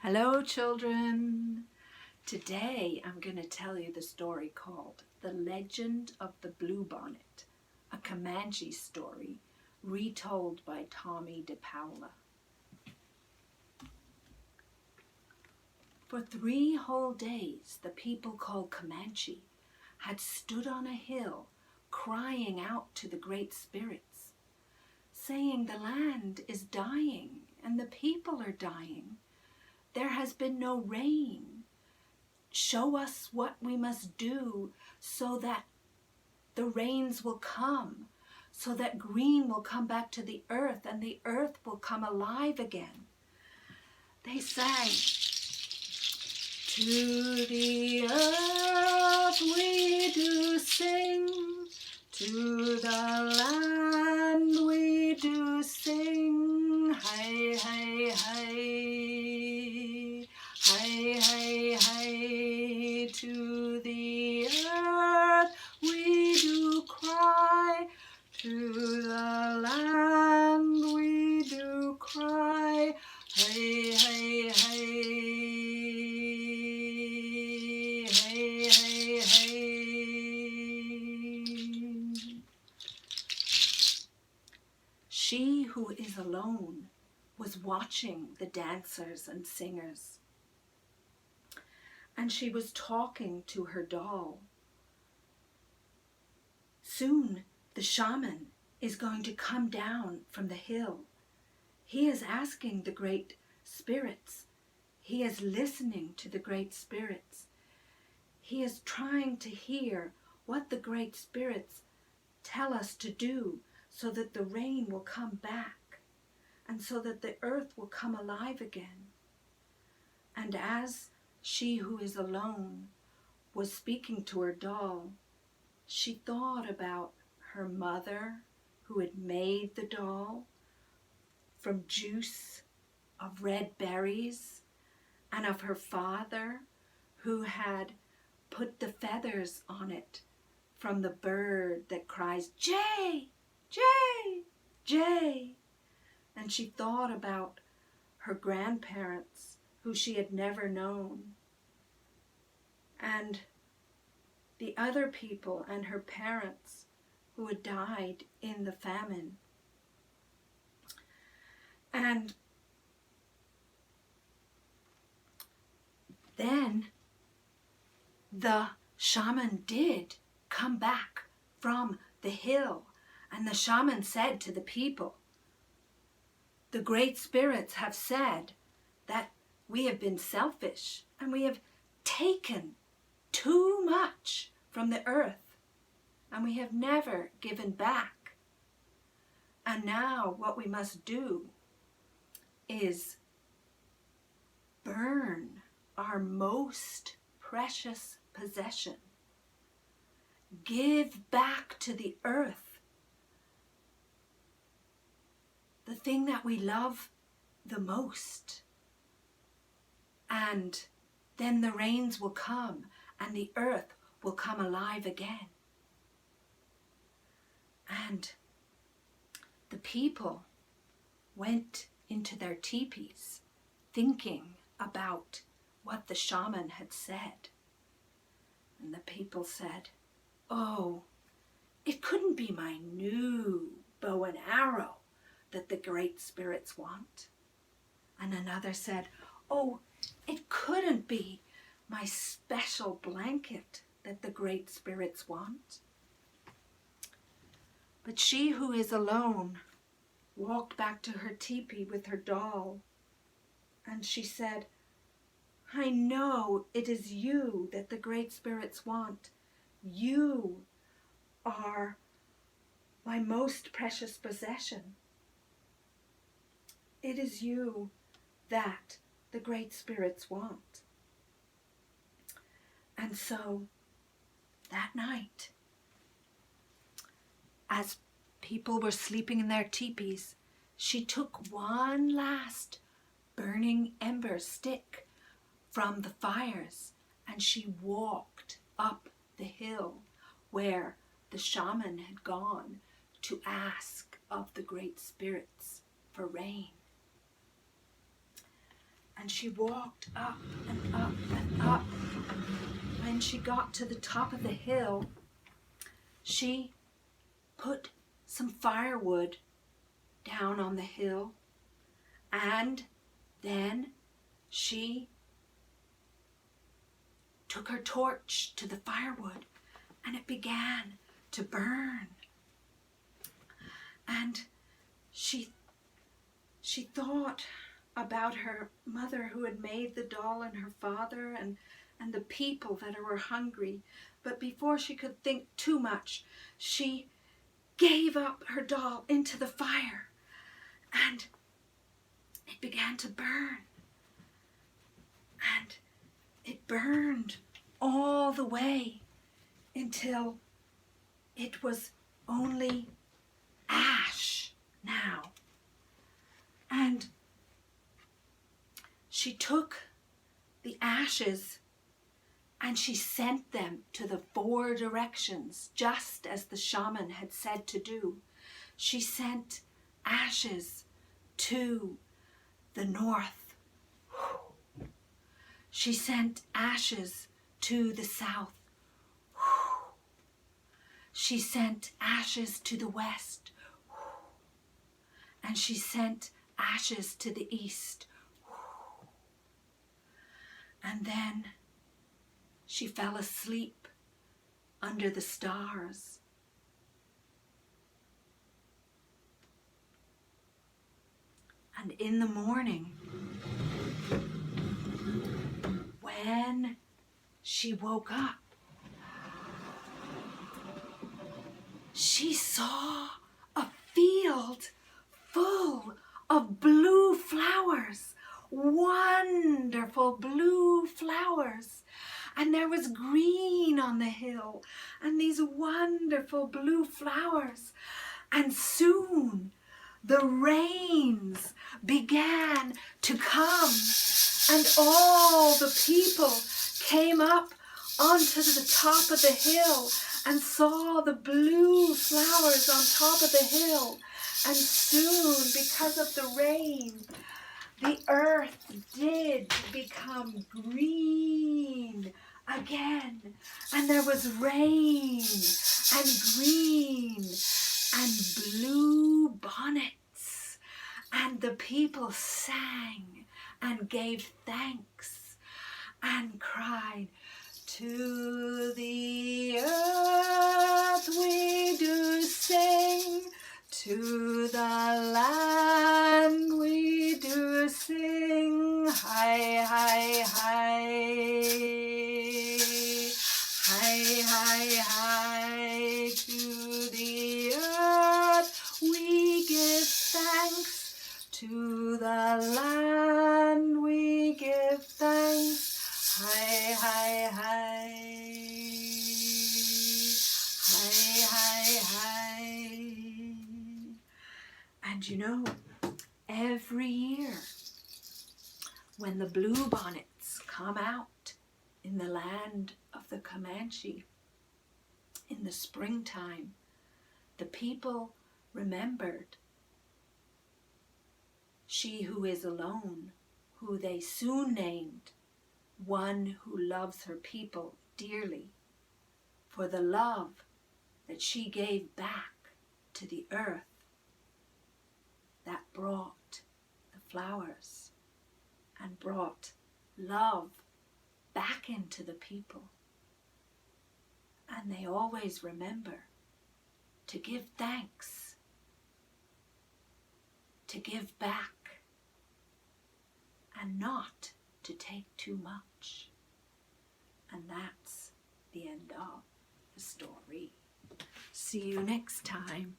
Hello, children. Today I'm going to tell you the story called The Legend of the Bluebonnet, a Comanche story retold by Tomie DePaola. For 3 whole days, the people called Comanche had stood on a hill crying out to the great spirits, saying the land is dying and the people are dying. There has been no rain. Show us what we must do so that the rains will come, so that green will come back to the earth and the earth will come alive again. They sang, "To the earth we do sing, to the land we do sing, hey, hey, hey, hey, hey, hey, to the earth we do cry, to the land we do cry, hey, hey, hey, hey, hey, hey." She who is alone was watching the dancers and singers, and she was talking to her doll. Soon the shaman is going to come down from the hill. He is asking the great spirits. He is listening to the great spirits. He is trying to hear what the great spirits tell us to do so that the rain will come back and so that the earth will come alive again. And as she who is alone was speaking to her doll, she thought about her mother who had made the doll from juice of red berries, and of her father who had put the feathers on it from the bird that cries, "Jay, Jay, Jay." And she thought about her grandparents who she had never known, and the other people and her parents who had died in the famine. And then the shaman did come back from the hill, and the shaman said to the people, "The great spirits have said that we have been selfish and we have taken too much from the earth and we have never given back. And now what we must do is burn our most precious possession. Give back to the earth the thing that we love the most. And then the rains will come and the earth will come alive again." And the people went into their teepees thinking about what the shaman had said. And the people said, "Oh, it couldn't be my new bow and arrow that the great spirits want." And another said, "Oh, it couldn't be my special blanket that the great spirits want." But she who is alone walked back to her teepee with her doll, and she said, "I know it is you that the great spirits want. You are my most precious possession. It is you that the great spirits want." And so that night, as people were sleeping in their teepees, she took one last burning ember stick from the fires and she walked up the hill where the shaman had gone to ask of the great spirits for rain. And she walked up and up and up. When she got to the top of the hill, she put some firewood down on the hill, and then she took her torch to the firewood, and it began to burn. And she thought about her mother who had made the doll, and her father, and the people that were hungry. But before she could think too much, she gave up her doll into the fire, and it began to burn. And it burned all the way until it was only ash now. And she took the ashes and she sent them to the 4 directions, just as the shaman had said to do. She sent ashes to the north. She sent ashes to the south. She sent ashes to the west. And she sent ashes to the east. And then she fell asleep under the stars. And in the morning, when she woke up, she saw a field full of blue flowers, wonderful blue flowers. And there was green on the hill, and these wonderful blue flowers. And soon the rains began to come, and all the people came up onto the top of the hill and saw the blue flowers on top of the hill. And soon, because of the rain, the earth did become green again. And there was rain and green and blue bonnets. And the people sang and gave thanks and cried, "To the earth we do sing, to the land we do sing, hi, hi, hi. Hi, hi, hi, to the earth we give thanks, to the land we give thanks, hi, hi, hi, hi, hi, hi." And you know, every year when the bluebonnets come out in the land of the Comanche in the springtime, the people remembered she who is alone, who they soon named one who loves her people dearly, for the love that she gave back to the earth that brought the flowers and brought love back into the people. And they always remember to give thanks, to give back, and not to take too much. And that's the end of the story. See you next time.